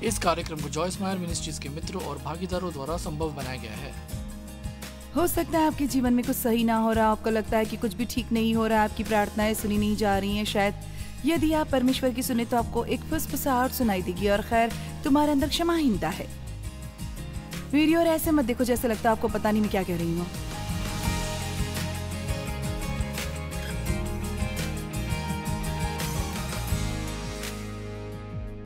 इस कार्यक्रम को जॉय स्माइल मिनिस्ट्रीज के मित्रों और भागीदारों द्वारा संभव बनाया गया है। हो सकता है आपके जीवन में कुछ सही ना हो रहा, आपको लगता है कि कुछ भी ठीक नहीं हो रहा, आपकी प्रार्थनाएं सुनी नहीं जा रही हैं। शायद यदि आप परमेश्वर की सुने तो आपको एक फुसफुसाहट सुनाई देगी और खैर तुम्हारे अंदर क्षमाहीनता है। वीडियो और ऐसे मत देखो जैसे लगता है आपको पता नहीं मैं क्या कह रही हूँ।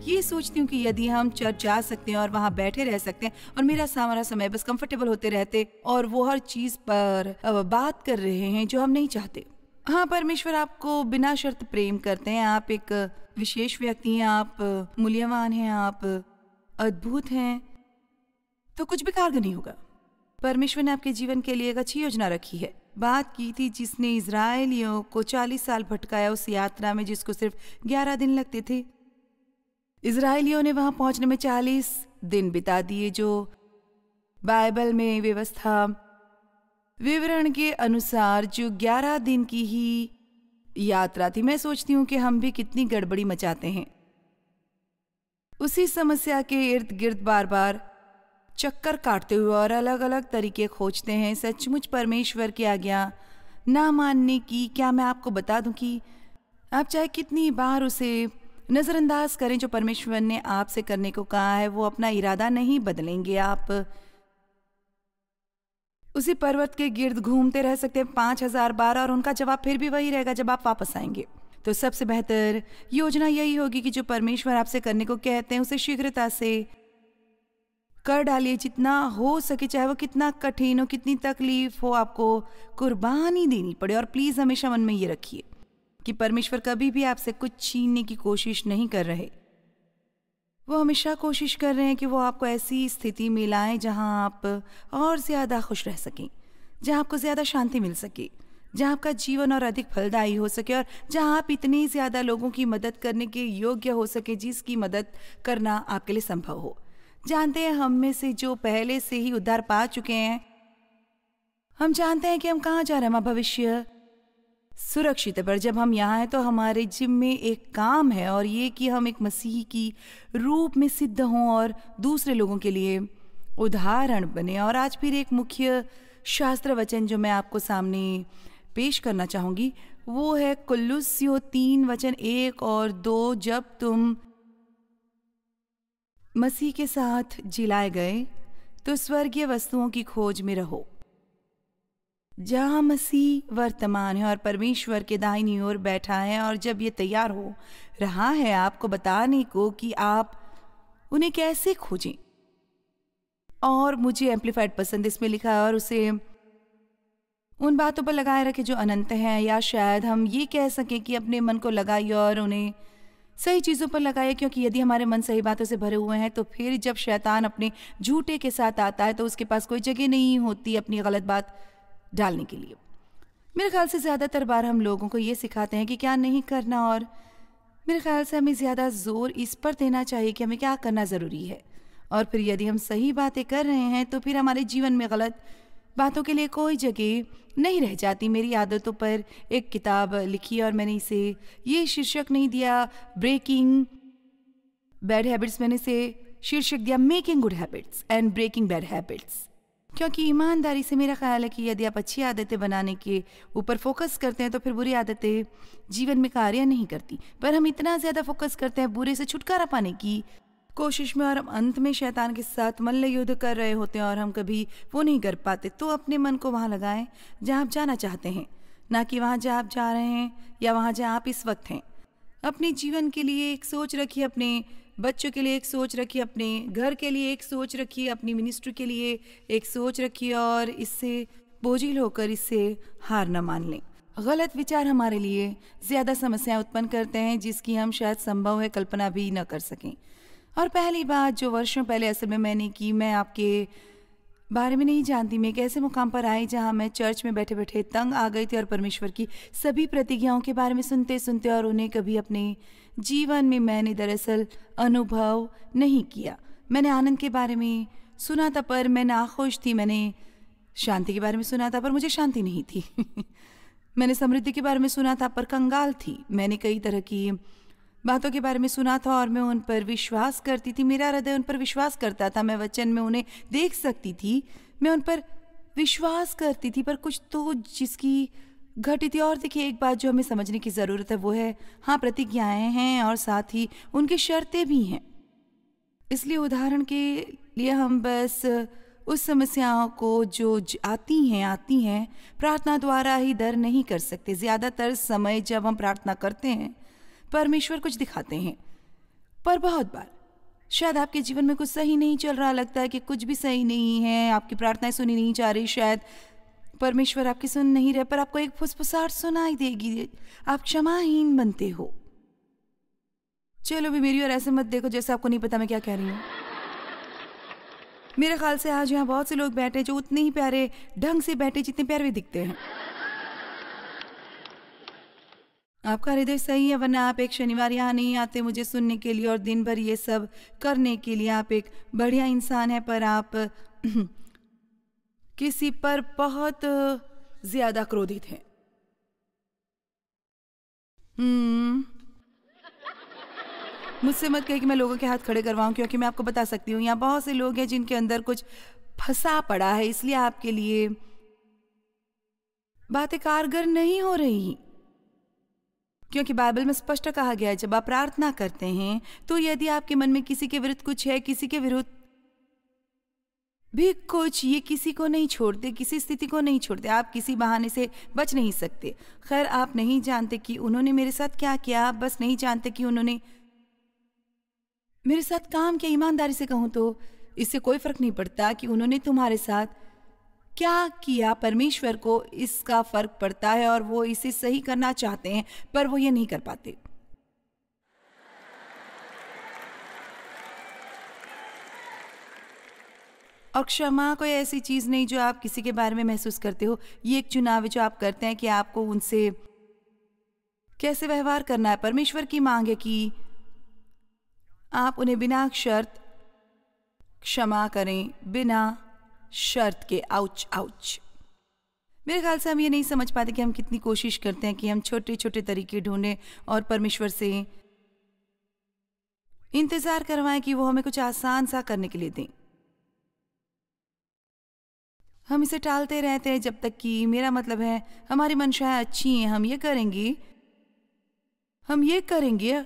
ये सोचती हूँ कि यदि हम चर्च जा सकते हैं और वहाँ बैठे रह सकते हैं और मेरा सारा समय बस कंफर्टेबल होते रहते और वो हर चीज पर बात कर रहे हैं जो हम नहीं चाहते। हाँ, परमेश्वर आपको बिना शर्त प्रेम करते हैं, आप एक विशेष व्यक्ति हैं, आप मूल्यवान हैं, आप अद्भुत हैं, तो कुछ भी कारगर नहीं होगा। परमेश्वर ने आपके जीवन के लिए एक अच्छी योजना रखी है। बात की थी जिसने इजरायलियों को 40 साल भटकाया उस यात्रा में जिसको सिर्फ 11 दिन लगते थे। इजरायलियों ने वहां पहुंचने में 40 दिन बिता दिए, जो बाइबल में व्यवस्था विवरण के अनुसार जो 11 दिन की ही यात्रा थी। मैं सोचती हूँ कि हम भी कितनी गड़बड़ी मचाते हैं, उसी समस्या के इर्द गिर्द बार बार चक्कर काटते हुए और अलग अलग तरीके खोजते हैं सचमुच परमेश्वर की आज्ञा ना मानने की। क्या मैं आपको बता दूं कि आप चाहे कितनी बार उसे नजरअंदाज करें जो परमेश्वर ने आपसे करने को कहा है, वो अपना इरादा नहीं बदलेंगे। आप उसी पर्वत के गिर्द घूमते रह सकते हैं 5000 बार और उनका जवाब फिर भी वही रहेगा जब आप वापस आएंगे। तो सबसे बेहतर योजना यही होगी कि जो परमेश्वर आपसे करने को कहते हैं उसे शीघ्रता से कर डालिए, जितना हो सके, चाहे वो कितना कठिन हो, कितनी तकलीफ हो, आपको कुर्बानी देनी पड़े। और प्लीज हमेशा मन में ये रखिए कि परमेश्वर कभी भी आपसे कुछ छीनने की कोशिश नहीं कर रहे। वो हमेशा कोशिश कर रहे हैं कि वो आपको ऐसी स्थिति में लाएं जहां आप और ज्यादा खुश रह सकें, जहां आपको ज्यादा शांति मिल सके, जहां आपका जीवन और अधिक फलदायी हो सके और जहां आप इतनी ज्यादा लोगों की मदद करने के योग्य हो सके जिसकी मदद करना आपके लिए संभव हो। जानते हैं, हम में से जो पहले से ही उद्धार पा चुके हैं, हम जानते हैं कि हम कहाँ जा रहे हैं। हमारा भविष्य सुरक्षित है, पर जब हम यहाँ हैं तो हमारे जिम में एक काम है और ये कि हम एक मसीह की रूप में सिद्ध हों और दूसरे लोगों के लिए उदाहरण बने। और आज फिर एक मुख्य शास्त्र वचन जो मैं आपको सामने पेश करना चाहूंगी वो है कुलुस्सियों 3:1 और 2। जब तुम मसीह के साथ जिलाए गए तो स्वर्गीय वस्तुओं की खोज में रहो जहां मसीह वर्तमान है और परमेश्वर के दाहिनी ओर बैठा है, और जब ये तैयार हो रहा है आपको बताने को कि आप उन्हें कैसे खोजें। और मुझे एम्पलीफाइड पसंद इसमें लिखा है, और उसे उन बातों पर लगाए रखे जो अनंत हैं, या शायद हम ये कह सकें कि अपने मन को लगाइए और उन्हें सही चीज़ों पर लगाइए, क्योंकि यदि हमारे मन सही बातों से भरे हुए हैं तो फिर जब शैतान अपने झूठे के साथ आता है तो उसके पास कोई जगह नहीं होती अपनी गलत बात डालने के लिए। मेरे ख्याल से ज़्यादातर बार हम लोगों को ये सिखाते हैं कि क्या नहीं करना, और मेरे ख्याल से हमें ज़्यादा जोर इस पर देना चाहिए कि हमें क्या करना ज़रूरी है। और फिर यदि हम सही बातें कर रहे हैं तो फिर हमारे जीवन में गलत बातों के लिए कोई जगह नहीं रह जाती। मेरी आदतों पर एक किताब लिखी और मैंने इसे ये शीर्षक नहीं दिया ब्रेकिंग बैड हैबिट्स, मैंने इसे शीर्षक दिया making good habits and breaking bad habits. क्योंकि ईमानदारी से मेरा ख्याल है कि यदि आप अच्छी आदतें बनाने के ऊपर फोकस करते हैं तो फिर बुरी आदतें जीवन में कार्य नहीं करती। पर हम इतना ज़्यादा फोकस करते हैं बुरे से छुटकारा पाने की कोशिश में और हम अंत में शैतान के साथ मल्ल युद्ध कर रहे होते हैं और हम कभी वो नहीं कर पाते। तो अपने मन को वहाँ लगाएं जहाँ आप जाना चाहते हैं, ना कि वहाँ जहाँ आप जा रहे हैं या वहाँ जहाँ आप इस वक्त हैं। अपने जीवन के लिए एक सोच रखिए, अपने बच्चों के लिए एक सोच रखिए, अपने घर के लिए एक सोच रखिए, अपनी मिनिस्ट्री के लिए एक सोच रखिए और इससे बोझिल होकर इससे हार न मान लें। गलत विचार हमारे लिए ज़्यादा समस्याएं उत्पन्न करते हैं जिसकी हम शायद संभव है कल्पना भी न कर सकें। और पहली बात जो वर्षों पहले असल में मैंने की, मैं आपके बारे में नहीं जानती, मैं एक ऐसे मुकाम पर आई जहाँ मैं चर्च में बैठे बैठे तंग आ गई थी और परमेश्वर की सभी प्रतिज्ञाओं के बारे में सुनते सुनते और उन्हें कभी अपने जीवन में मैंने दरअसल अनुभव नहीं किया। मैंने आनंद के बारे में सुना था पर मैं नाखुश थी, मैंने शांति के बारे में सुना था पर मुझे शांति नहीं थी मैंने समृद्धि के बारे में सुना था पर कंगाल थी। मैंने कई तरह की बातों के बारे में सुना था और मैं उन पर विश्वास करती थी। मेरा हृदय उन पर विश्वास करता था। मैं वचन में उन्हें देख सकती थी, मैं उन पर विश्वास करती थी। पर कुछ तो जिसकी घटी थी। और देखिए, एक बात जो हमें समझने की ज़रूरत है वो है, हाँ, प्रतिज्ञाएं हैं और साथ ही उनकी शर्तें भी हैं। इसलिए उदाहरण के लिए हम बस उस समस्याओं को जो आती हैं प्रार्थना द्वारा ही दर नहीं कर सकते। ज़्यादातर समय जब हम प्रार्थना करते हैं परमेश्वर कुछ दिखाते हैं, पर बहुत बार शायद आपके जीवन में कुछ सही नहीं चल रहा, लगता है कि कुछ भी सही नहीं है, आपकी प्रार्थनाएं सुनी नहीं जा रही, शायद परमेश्वर आपकी सुन नहीं रहे, पर आपको एक फुसफुसाहट सुनाई देगी, आप क्षमाहीन बनते हो। चलो भी मेरी और ऐसे मत देखो जैसे आपको नहीं पता मैं क्या कह रही हूँ। मेरे ख्याल से आज यहाँ बहुत से लोग बैठे जो उतने ही प्यारे ढंग से बैठे जितने प्यारे भी दिखते हैं। आपका हृदय सही है, वरना आप एक शनिवार यहाँ नहीं आते मुझे सुनने के लिए और दिन भर ये सब करने के लिए। आप एक बढ़िया इंसान है, पर आप किसी पर बहुत ज्यादा क्रोधित हैं। मुझसे मत कहे कि मैं लोगों के हाथ खड़े करवाऊं, क्योंकि मैं आपको बता सकती हूँ यहाँ बहुत से लोग हैं जिनके अंदर कुछ फंसा पड़ा है, इसलिए आपके लिए बातें कारगर नहीं हो रही। क्योंकि बाइबल में स्पष्ट कहा गया है, जब आप प्रार्थना करते हैं तो यदि आपके मन में किसी के विरुद्ध कुछ है, किसी के विरुद्ध भी कुछ, ये किसी को नहीं छोड़ते, किसी स्थिति को नहीं छोड़ते, आप किसी बहाने से बच नहीं सकते। खैर, आप नहीं जानते कि उन्होंने मेरे साथ क्या किया, आप बस नहीं जानते कि उन्होंने मेरे साथ काम किया। ईमानदारी से कहूं तो इससे कोई फर्क नहीं पड़ता कि उन्होंने तुम्हारे साथ क्या किया। परमेश्वर को इसका फर्क पड़ता है और वो इसे सही करना चाहते हैं, पर वो ये नहीं कर पाते। और क्षमा कोई ऐसी चीज नहीं जो आप किसी के बारे में महसूस करते हो, ये एक चुनाव है जो आप करते हैं कि आपको उनसे कैसे व्यवहार करना है। परमेश्वर की मांग है कि आप उन्हें बिना शर्त क्षमा करें, बिना शर्त के। Ouch ouch. मेरे ख्याल से हम ये नहीं समझ पाते कि हम कितनी कोशिश करते हैं कि हम छोटे छोटे तरीके ढूंढें और परमेश्वर से इंतजार करवाएं कि वो हमें कुछ आसान सा करने के लिए दें। हम इसे टालते रहते हैं जब तक कि, मेरा मतलब है, हमारी मंशाएं अच्छी हैं, हम ये करेंगे, हम ये करेंगे।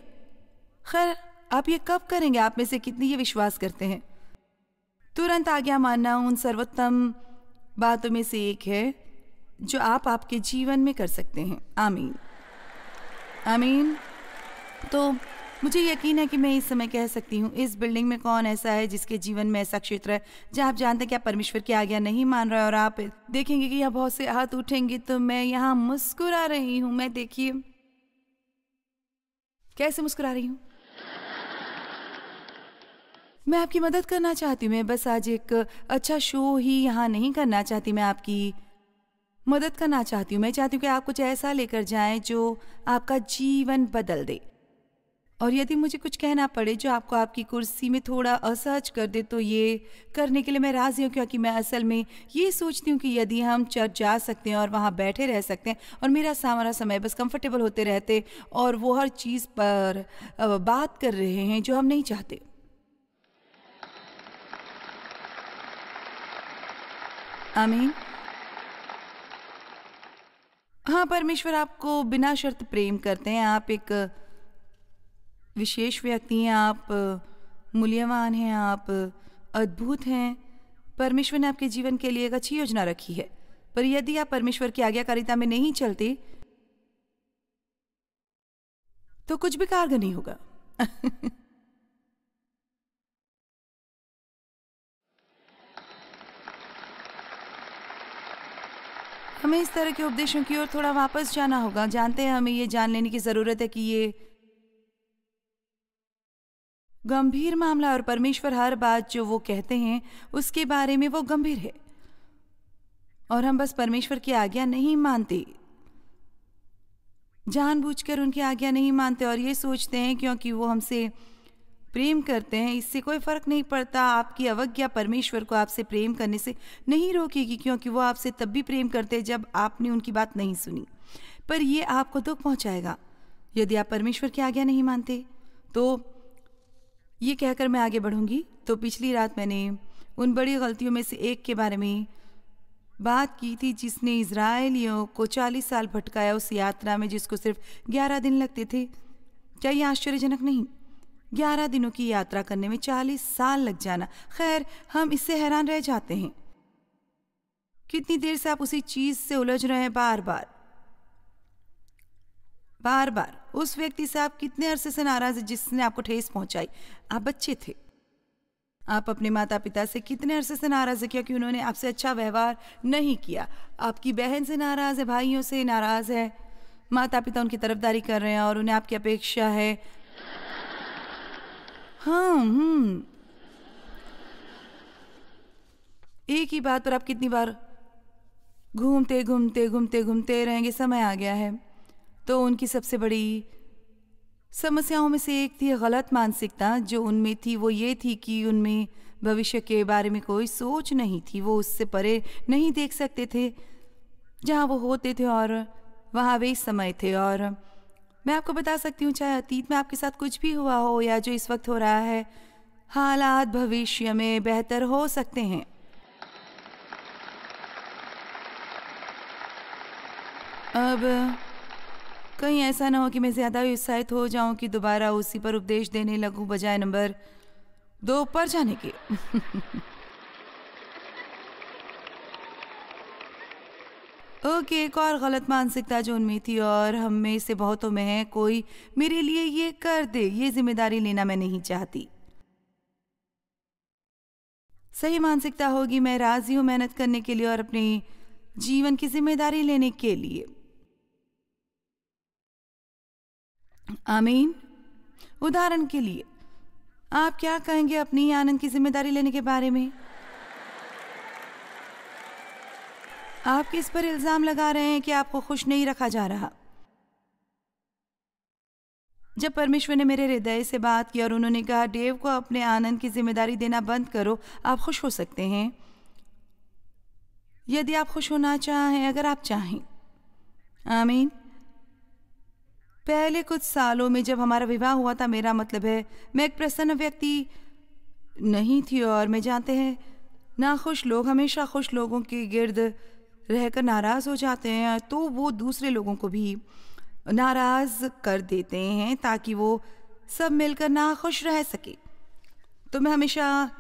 खैर, आप ये कब करेंगे? आप में से कितनी ये विश्वास करते हैं? तुरंत आज्ञा मानना उन सर्वोत्तम बातों में से एक है जो आप आपके जीवन में कर सकते हैं। आमीन, आमीन। तो मुझे यकीन है कि मैं इस समय कह सकती हूँ, इस बिल्डिंग में कौन ऐसा है जिसके जीवन में ऐसा क्षेत्र है जहाँ आप जानते हैं कि आप परमेश्वर की आज्ञा नहीं मान रहे, और आप देखेंगे कि यहाँ बहुत से हाथ उठेंगे। तो मैं यहाँ मुस्कुरा रही हूँ, मैं देखिए कैसे मुस्कुरा रही हूँ। मैं आपकी मदद करना चाहती हूँ। मैं बस आज एक अच्छा शो ही यहाँ नहीं करना चाहती, मैं आपकी मदद करना चाहती हूँ। मैं चाहती हूँ कि आप कुछ ऐसा लेकर जाएं जो आपका जीवन बदल दे। और यदि मुझे कुछ कहना पड़े जो आपको आपकी कुर्सी में थोड़ा असहज कर दे, तो ये करने के लिए मैं राजी हूँ, क्योंकि मैं असल में ये सोचती हूँ कि यदि हम चर्च जा सकते हैं और वहाँ बैठे रह सकते हैं और मेरा सारा समय बस कंफर्टेबल होते रहते और वो हर चीज़ पर बात कर रहे हैं जो हम नहीं चाहते। आमीन। हाँ, परमेश्वर आपको बिना शर्त प्रेम करते हैं। आप एक विशेष व्यक्ति हैं, आप मूल्यवान हैं, आप अद्भुत हैं। परमेश्वर ने आपके जीवन के लिए एक अच्छी योजना रखी है, पर यदि आप परमेश्वर की आज्ञाकारिता में नहीं चलते तो कुछ भी कारगर नहीं होगा। हमें इस तरह के उपदेशों की ओर थोड़ा वापस जाना होगा। जानते हैं, हमें ये जान लेने की जरूरत है कि ये गंभीर मामला, और परमेश्वर हर बात जो वो कहते हैं उसके बारे में वो गंभीर है, और हम बस परमेश्वर की आज्ञा नहीं मानते, जानबूझकर उनकी आज्ञा नहीं मानते और ये सोचते हैं क्योंकि वो हमसे प्रेम करते हैं, इससे कोई फर्क नहीं पड़ता। आपकी अवज्ञा परमेश्वर को आपसे प्रेम करने से नहीं रोकेगी, क्योंकि वो आपसे तब भी प्रेम करते हैं जब आपने उनकी बात नहीं सुनी, पर ये आपको दुख पहुंचाएगा। यदि आप परमेश्वर की आज्ञा नहीं मानते तो ये कहकर मैं आगे बढ़ूंगी। तो पिछली रात मैंने उन बड़ी गलतियों में से एक के बारे में बात की थी जिसने इजरायलियों को 40 साल भटकाया उस यात्रा में जिसको सिर्फ 11 दिन लगते थे। क्या ये आश्चर्यजनक नहीं? 11 दिनों की यात्रा करने में 40 साल लग जाना। खैर, हम इससे हैरान रह जाते हैं। कितनी देर से आप उसी चीज से उलझ रहे हैं, बार बार बार बार। उस व्यक्ति से आप कितने अरसे से नाराज हैं जिसने आपको ठेस पहुंचाई? आप बच्चे थे। आप अपने माता पिता से कितने अरसे से नाराज है क्योंकि उन्होंने आपसे अच्छा व्यवहार नहीं किया? आपकी बहन से नाराज है, भाइयों से नाराज है। माता पिता उनकी तरफदारी कर रहे हैं और उन्हें आपकी अपेक्षा है। हाँ, एक ही बात पर आप कितनी बार घूमते घूमते घूमते घूमते रहेंगे? समय आ गया है। तो उनकी सबसे बड़ी समस्याओं में से एक थी गलत मानसिकता। जो उनमें थी वो ये थी कि उनमें भविष्य के बारे में कोई सोच नहीं थी। वो उससे परे नहीं देख सकते थे। जहाँ वो होते थे और वहाँ वे समय थे। और मैं आपको बता सकती हूँ, चाहे अतीत में आपके साथ कुछ भी हुआ हो या जो इस वक्त हो रहा है, हालात भविष्य में बेहतर हो सकते हैं। अब कहीं ऐसा ना हो कि मैं ज़्यादा उत्साहित हो जाऊं कि दोबारा उसी पर उपदेश देने लगूं बजाय नंबर 2 पर जाने के। ओके, एक और गलत मानसिकता जो उनमें थी और हम में से बहुतों में है, कोई मेरे लिए ये कर दे, ये जिम्मेदारी लेना मैं नहीं चाहती। सही मानसिकता होगी, मैं राजी हूं मेहनत करने के लिए और अपने जीवन की जिम्मेदारी लेने के लिए। आमीन। उदाहरण के लिए, आप क्या कहेंगे अपनी आनंद की जिम्मेदारी लेने के बारे में? आप किस पर इल्जाम लगा रहे हैं कि आपको खुश नहीं रखा जा रहा? जब परमेश्वर ने मेरे हृदय से बात की और उन्होंने कहा डेव को अपने आनंद की जिम्मेदारी देना बंद करो, आप खुश हो सकते हैं यदि आप खुश होना चाहें, अगर आप चाहें। आमीन। पहले कुछ सालों में जब हमारा विवाह हुआ था, मेरा मतलब है मैं एक प्रसन्न व्यक्ति नहीं थी और मैं जानते हैं नाखुश लोग हमेशा खुश लोगों के गिर्द रहकर नाराज हो जाते हैं, तो वो दूसरे लोगों को भी नाराज कर देते हैं ताकि वो सब मिलकर नाखुश रह सके। तो मैं हमेशा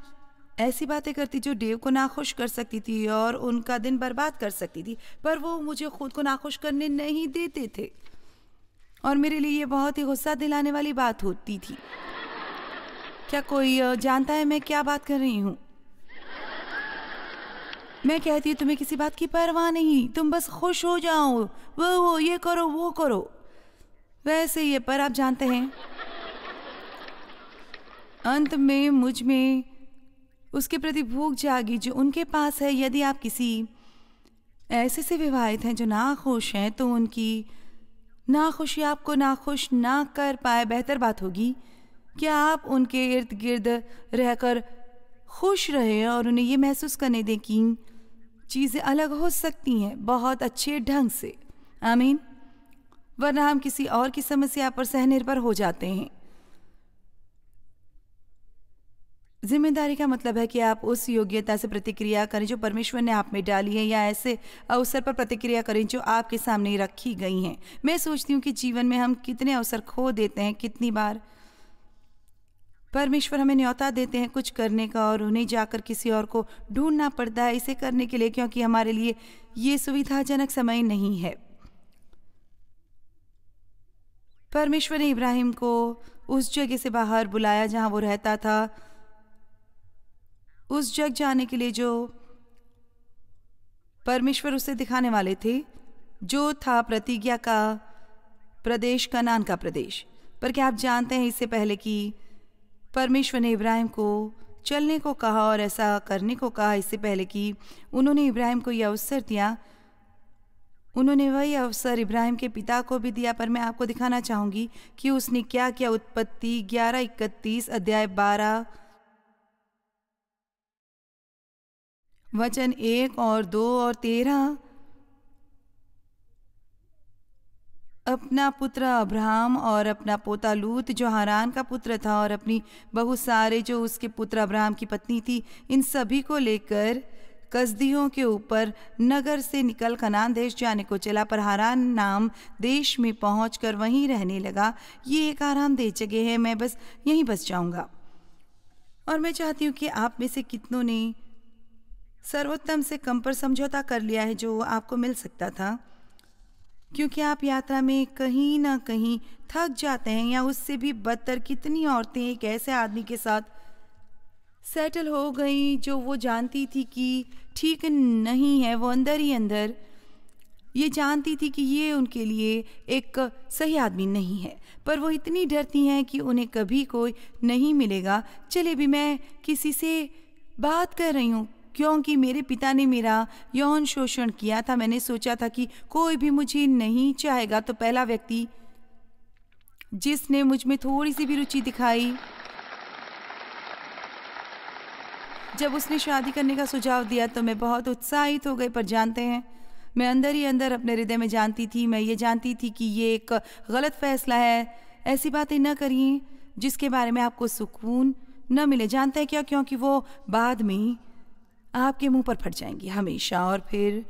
ऐसी बातें करती जो डेव को नाखुश कर सकती थी और उनका दिन बर्बाद कर सकती थी, पर वो मुझे खुद को नाखुश करने नहीं देते थे और मेरे लिए ये बहुत ही गुस्सा दिलाने वाली बात होती थी। क्या कोई जानता है मैं क्या बात कर रही हूँ? मैं कहती हूँ तुम्हें किसी बात की परवाह नहीं, तुम बस खुश हो जाओ, वो ये करो वो करो, वैसे ये। पर आप जानते हैं अंत में मुझ में उसके प्रति भूख जागी जो उनके पास है। यदि आप किसी ऐसे से विवाहित हैं जो नाखुश हैं, तो उनकी नाखुशी आपको नाखुश ना कर पाए। बेहतर बात होगी कि आप उनके इर्द गिर्द रहकर खुश रहें और उन्हें ये महसूस करने दें कि चीज़ें अलग हो सकती हैं बहुत अच्छे ढंग से। आमीन। वरना हम किसी और की समस्या पर सहनिर्भर हो जाते हैं। जिम्मेदारी का मतलब है कि आप उस योग्यता से प्रतिक्रिया करें जो परमेश्वर ने आप में डाली है, या ऐसे अवसर पर प्रतिक्रिया करें जो आपके सामने रखी गई हैं। मैं सोचती हूँ कि जीवन में हम कितने अवसर खो देते हैं। कितनी बार परमेश्वर हमें न्योता देते हैं कुछ करने का और उन्हें जाकर किसी और को ढूंढना पड़ता है इसे करने के लिए, क्योंकि हमारे लिए ये सुविधाजनक समय नहीं है। परमेश्वर ने इब्राहिम को उस जगह से बाहर बुलाया जहां वो रहता था, उस जग जाने के लिए जो परमेश्वर उसे दिखाने वाले थे, जो था प्रतिज्ञा का प्रदेश, कनान का प्रदेश। पर क्या आप जानते हैं इससे पहले कि परमेश्वर ने इब्राहिम को चलने को कहा और ऐसा करने को कहा, इससे पहले कि उन्होंने इब्राहिम को यह अवसर दिया, उन्होंने वही अवसर इब्राहिम के पिता को भी दिया। पर मैं आपको दिखाना चाहूंगी कि उसने क्या किया। उत्पत्ति 11:31 अध्याय 12 वचन 1 और 2 और 13। अपना पुत्र अब्राहम और अपना पोता लूत जो हारान का पुत्र था और अपनी बहू सारे जो उसके पुत्र अब्राहम की पत्नी थी, इन सभी को लेकर कसदियों के ऊपर नगर से निकल कनान देश जाने को चला, पर हारान नाम देश में पहुंचकर वहीं रहने लगा। ये एक आरामदेह जगह है, मैं बस यहीं बस जाऊंगा। और मैं चाहती हूँ कि आप में से कितनों ने सर्वोत्तम से कम पर समझौता कर लिया है जो आपको मिल सकता था, क्योंकि आप यात्रा में कहीं ना कहीं थक जाते हैं, या उससे भी बदतर कितनी औरतें एक ऐसे आदमी के साथ सेटल हो गई जो वो जानती थी कि ठीक नहीं है। वो अंदर ही अंदर ये जानती थी कि ये उनके लिए एक सही आदमी नहीं है, पर वो इतनी डरती हैं कि उन्हें कभी कोई नहीं मिलेगा। चले भी मैं किसी से बात कर रही हूँ, क्योंकि मेरे पिता ने मेरा यौन शोषण किया था। मैंने सोचा था कि कोई भी मुझे नहीं चाहेगा, तो पहला व्यक्ति जिसने मुझ में थोड़ी सी भी रुचि दिखाई, जब उसने शादी करने का सुझाव दिया तो मैं बहुत उत्साहित हो गई। पर जानते हैं, मैं अंदर ही अंदर अपने हृदय में जानती थी, मैं ये जानती थी कि ये एक गलत फैसला है। ऐसी बातें न करिए जिसके बारे में आपको सुकून न मिले। जानते हैं क्या? क्योंकि वो बाद में आपके मुंह पर फट जाएंगी हमेशा। और फिर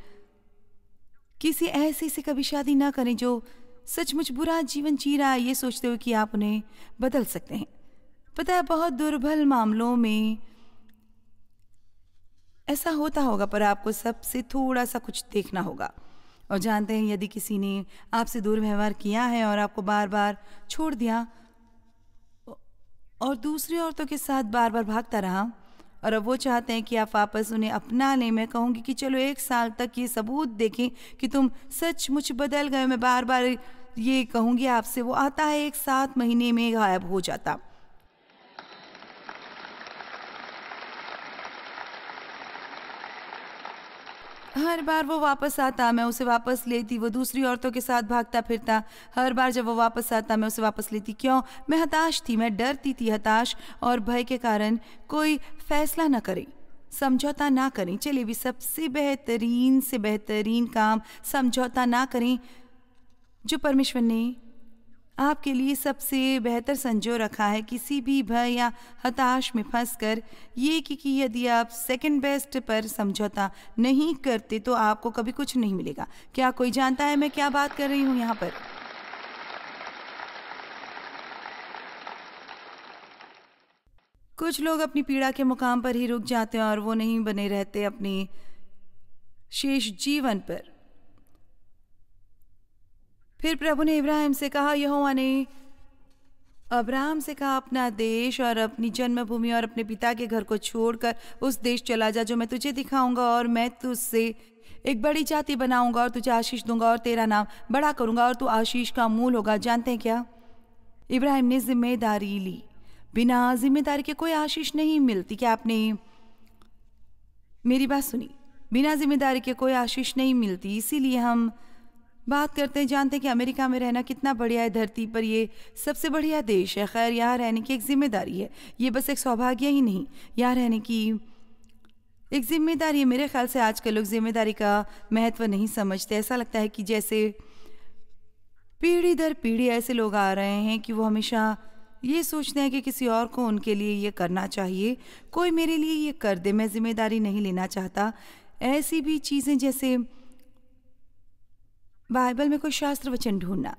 किसी ऐसे से कभी शादी ना करें जो सचमुच बुरा जीवन जी रहा है, ये सोचते हुए कि आप उन्हें बदल सकते हैं। पता है, बहुत दुर्बल मामलों में ऐसा होता होगा, पर आपको सबसे थोड़ा सा कुछ देखना होगा। और जानते हैं, यदि किसी ने आपसे दुर्व्यवहार किया है और आपको बार बार छोड़ दिया और दूसरी औरतों के साथ बार बार भागता रहा, और अब वो चाहते हैं कि आप वापस उन्हें अपना लें, मैं कहूँगी कि चलो 1 साल तक ये सबूत देखें कि तुम सचमुच बदल गए। मैं बार बार ये कहूँगी आपसे, वो आता है 7 महीने में गायब हो जाता। हर बार वो वापस आता, मैं उसे वापस लेती, वो दूसरी औरतों के साथ भागता फिरता। हर बार जब वो वापस आता, मैं उसे वापस लेती। क्यों? मैं हताश थी, मैं डरती थी। हताश और भय के कारण कोई फैसला न करें, समझौता ना करें। चलिए भी सबसे बेहतरीन से बेहतरीन काम समझौता ना करें जो परमेश्वर ने आपके लिए सबसे बेहतर संजो रखा है। किसी भी भय या हताश में फंसकर ये कि यदि आप सेकंड बेस्ट पर समझौता नहीं करते तो आपको कभी कुछ नहीं मिलेगा। क्या कोई जानता है मैं क्या बात कर रही हूँ यहाँ पर? कुछ लोग अपनी पीड़ा के मुकाम पर ही रुक जाते हैं और वो नहीं बने रहते अपने शेष जीवन पर। फिर प्रभु ने इब्राहिम से कहा, यहोवा ने अब्राहम से कहा, अपना देश और अपनी जन्मभूमि और अपने पिता के घर को छोड़कर उस देश चला जा जो मैं तुझे दिखाऊंगा, और मैं तुझसे एक बड़ी जाति बनाऊंगा और तुझे आशीष दूंगा और तेरा नाम बड़ा करूंगा और तू आशीष का मूल होगा। जानते हैं क्या? इब्राहिम ने जिम्मेदारी ली। बिना जिम्मेदारी के कोई आशीष नहीं मिलती। क्या आपने मेरी बात सुनी? बिना जिम्मेदारी के कोई आशीष नहीं मिलती। इसीलिए हम बात करते हैं। जानते हैं कि अमेरिका में रहना कितना बढ़िया है, धरती पर ये सबसे बढ़िया देश है। खैर, यहाँ रहने की एक जिम्मेदारी है, ये बस एक सौभाग्य ही नहीं, यहाँ रहने की एक जिम्मेदारी है। मेरे ख्याल से आजकल लोग जिम्मेदारी का महत्व नहीं समझते। ऐसा लगता है कि जैसे पीढ़ी दर पीढ़ी ऐसे लोग आ रहे हैं कि वो हमेशा ये सोचते हैं कि किसी और को उनके लिए ये करना चाहिए, कोई मेरे लिए ये कर दे, मैं जिम्मेदारी नहीं लेना चाहता। ऐसी भी चीज़ें जैसे बाइबल में कोई शास्त्र वचन ढूंढना।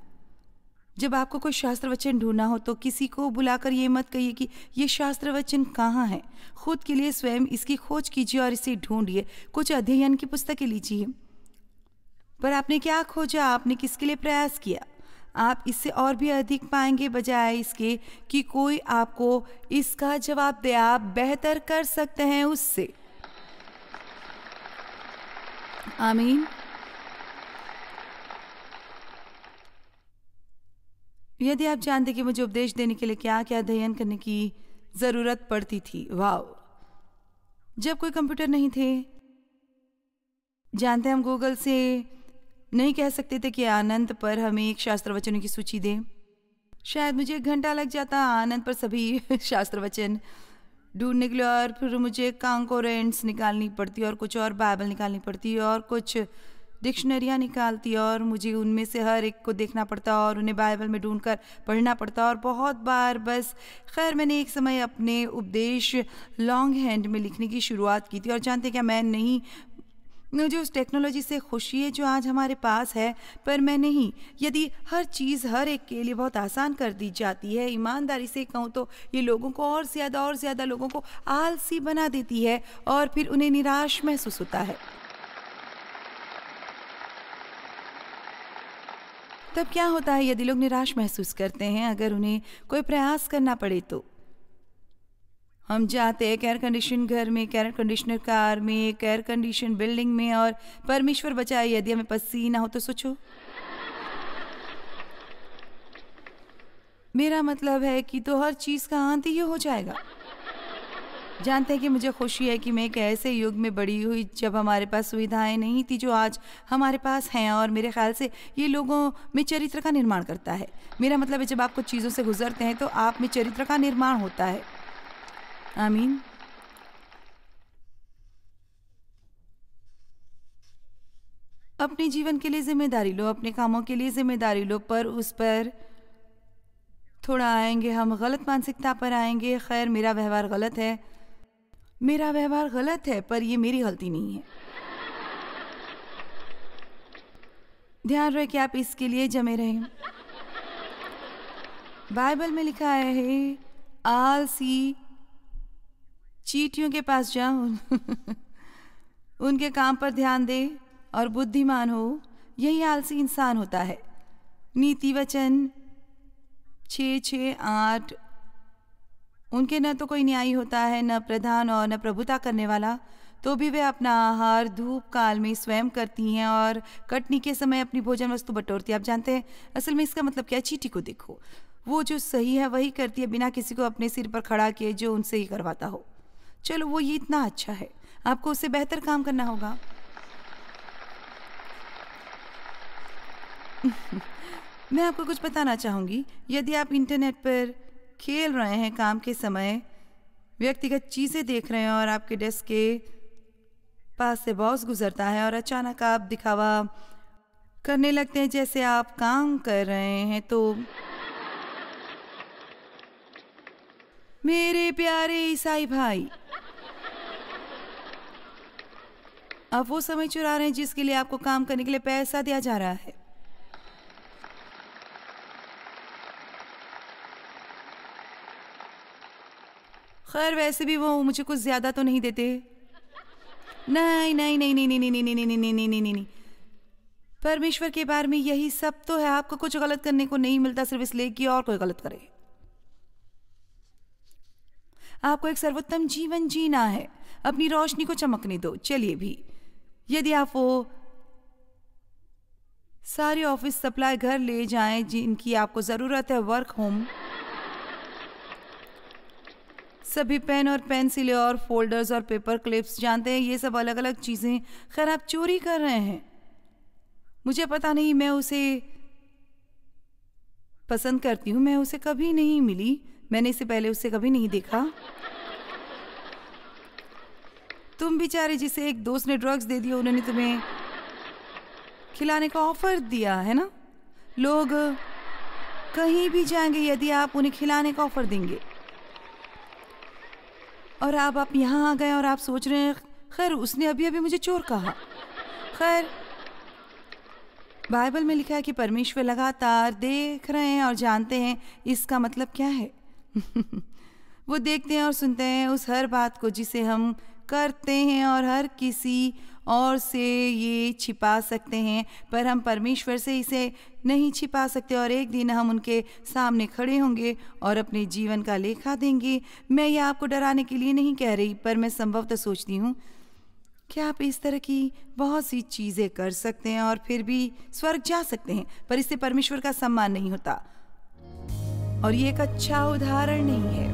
जब आपको कोई शास्त्र वचन ढूंढना हो तो किसी को बुलाकर ये मत कहिए कि ये शास्त्र वचन कहाँ है। खुद के लिए स्वयं इसकी खोज कीजिए और इसे ढूंढिए। कुछ अध्ययन की पुस्तकें लीजिए। पर आपने क्या खोजा? आपने किसके लिए प्रयास किया? आप इससे और भी अधिक पाएंगे, बजाय इसके कि कोई आपको इसका जवाब दे। आप बेहतर कर सकते हैं उससे। आमीन। यदि आप जानते कि मुझे उपदेश देने के लिए क्या क्या अध्ययन करने की ज़रूरत पड़ती थी। वाह! जब कोई कंप्यूटर नहीं थे, जानते हम गूगल से नहीं कह सकते थे कि आनंद पर हमें एक शास्त्र वचनों की सूची दे। शायद मुझे 1 घंटा लग जाता आनंद पर सभी शास्त्र वचन ढूंढने के लिए, और फिर मुझे कॉन्कोरेंट्स निकालनी पड़ती और कुछ और बाइबल निकालनी पड़ती और कुछ डिक्शनरियाँ निकालती और मुझे उनमें से हर एक को देखना पड़ता और उन्हें बाइबल में ढूंढकर पढ़ना पड़ता और बहुत बार बस। खैर, मैंने एक समय अपने उपदेश लॉन्ग हैंड में लिखने की शुरुआत की थी और जानते क्या, मैं नहीं, मुझे उस टेक्नोलॉजी से खुशी है जो आज हमारे पास है, पर मैं नहीं। यदि हर चीज़ हर एक के लिए बहुत आसान कर दी जाती है, ईमानदारी से कहूँ तो ये लोगों को और ज़्यादा लोगों को आलसी बना देती है और फिर उन्हें निराश महसूस होता है। तब क्या होता है यदि लोग निराश महसूस करते हैं? अगर उन्हें कोई प्रयास करना पड़े तो हम जाते हैं एयर कंडीशन घर में, एयर कंडीशनर कार में, एयर कंडीशन बिल्डिंग में, और परमेश्वर बचाए यदि हमें पसीना हो तो सोचो। मेरा मतलब है कि तो हर चीज़ का अंत ही हो जाएगा। जानते हैं कि मुझे खुशी है कि मैं एक ऐसे युग में बड़ी हुई जब हमारे पास सुविधाएं नहीं थी जो आज हमारे पास हैं, और मेरे ख्याल से ये लोगों में चरित्र का निर्माण करता है। मेरा मतलब है जब आप कुछ चीज़ों से गुजरते हैं तो आप में चरित्र का निर्माण होता है। आमीन। अपने जीवन के लिए जिम्मेदारी लो, अपने कामों के लिए जिम्मेदारी लो, पर उस पर थोड़ा आएंगे, हम गलत मानसिकता पर आएंगे। खैर, मेरा व्यवहार गलत है पर ये मेरी गलती नहीं है। ध्यान रहे कि आप इसके लिए जमे रहें। बाइबल में लिखा है आलसी चींटियों के पास जाओ उनके काम पर ध्यान दे और बुद्धिमान हो, यही आलसी इंसान होता है। नीति वचन 6:6-8। उनके न तो कोई न्यायी होता है, न प्रधान और न प्रभुता करने वाला, तो भी वे अपना आहार धूप काल में स्वयं करती हैं और कटनी के समय अपनी भोजन वस्तु बटोरती है। आप जानते हैं असल में इसका मतलब क्या है? चींटी को देखो, वो जो सही है वही करती है, बिना किसी को अपने सिर पर खड़ा किए जो उनसे ही करवाता हो। चलो, वो ये इतना अच्छा है, आपको उससे बेहतर काम करना होगा। मैं आपको कुछ बताना चाहूँगी। यदि आप इंटरनेट पर खेल रहे हैं, काम के समय व्यक्तिगत चीज़ें देख रहे हैं और आपके डेस्क के पास से बॉस गुजरता है और अचानक आप दिखावा करने लगते हैं जैसे आप काम कर रहे हैं, तो मेरे प्यारे ईसाई भाई, आप वो समय चुरा रहे हैं जिसके लिए आपको काम करने के लिए पैसा दिया जा रहा है। खैर, वैसे भी वो मुझे कुछ ज्यादा तो नहीं देते। नहीं नहीं नहीं नहीं नहीं नहीं नहीं नहीं नहीं नहीं नहीं नहीं, परमेश्वर के बारे में यही सब तो है। आपको कुछ गलत करने को नहीं मिलता सिर्फ इसलिए कि और कोई गलत करे। आपको एक सर्वोत्तम जीवन जीना है, अपनी रोशनी को चमकने दो। चलिए भी, यदि आप वो सारे ऑफिस सप्लाई घर ले जाएं जिनकी आपको जरूरत है, वर्क होम, सभी पेन और पेंसिलें और फोल्डर्स और पेपर क्लिप्स, जानते हैं ये सब अलग अलग चीजें, खैर आप चोरी कर रहे हैं। मुझे पता नहीं, मैं उसे पसंद करती हूँ, मैं उसे कभी नहीं मिली, मैंने इससे पहले उसे कभी नहीं देखा। तुम बेचारे जिसे एक दोस्त ने ड्रग्स दे दिया, उन्होंने तुम्हें खिलाने का ऑफर दिया है ना। लोग कहीं भी जाएंगे यदि आप उन्हें खिलाने का ऑफर देंगे, और आप यहाँ आ गए और आप सोच रहे हैं खैर उसने अभी अभी मुझे चोर कहा। खैर, बाइबल में लिखा है कि परमेश्वर लगातार देख रहे हैं और जानते हैं इसका मतलब क्या है। वो देखते हैं और सुनते हैं उस हर बात को जिसे हम करते हैं, और हर किसी और से ये छिपा सकते हैं, पर हम परमेश्वर से इसे नहीं छिपा सकते, और एक दिन हम उनके सामने खड़े होंगे और अपने जीवन का लेखा देंगे। मैं ये आपको डराने के लिए नहीं कह रही, पर मैं संभवतः सोचती हूँ कि आप इस तरह की बहुत सी चीज़ें कर सकते हैं और फिर भी स्वर्ग जा सकते हैं, पर इससे परमेश्वर का सम्मान नहीं होता, और ये एक अच्छा उदाहरण नहीं है।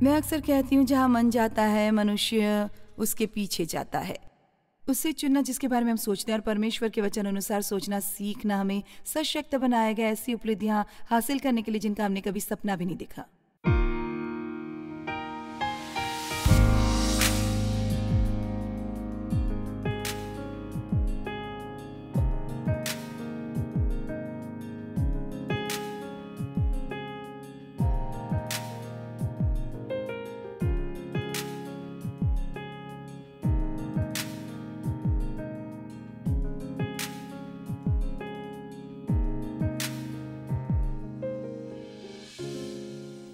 मैं अक्सर कहती हूँ जहाँ मन जाता है मनुष्य उसके पीछे जाता है। उससे चुनना जिसके बारे में हम सोचते हैं, और परमेश्वर के वचन अनुसार सोचना सीखना हमें सशक्त बनाएगा ऐसी उपलब्धियाँ हासिल करने के लिए जिनका हमने कभी सपना भी नहीं देखा।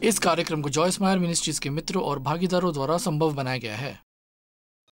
इस कार्यक्रम को जॉयस मायर मिनिस्ट्रीज के मित्रों और भागीदारों द्वारा संभव बनाया गया है।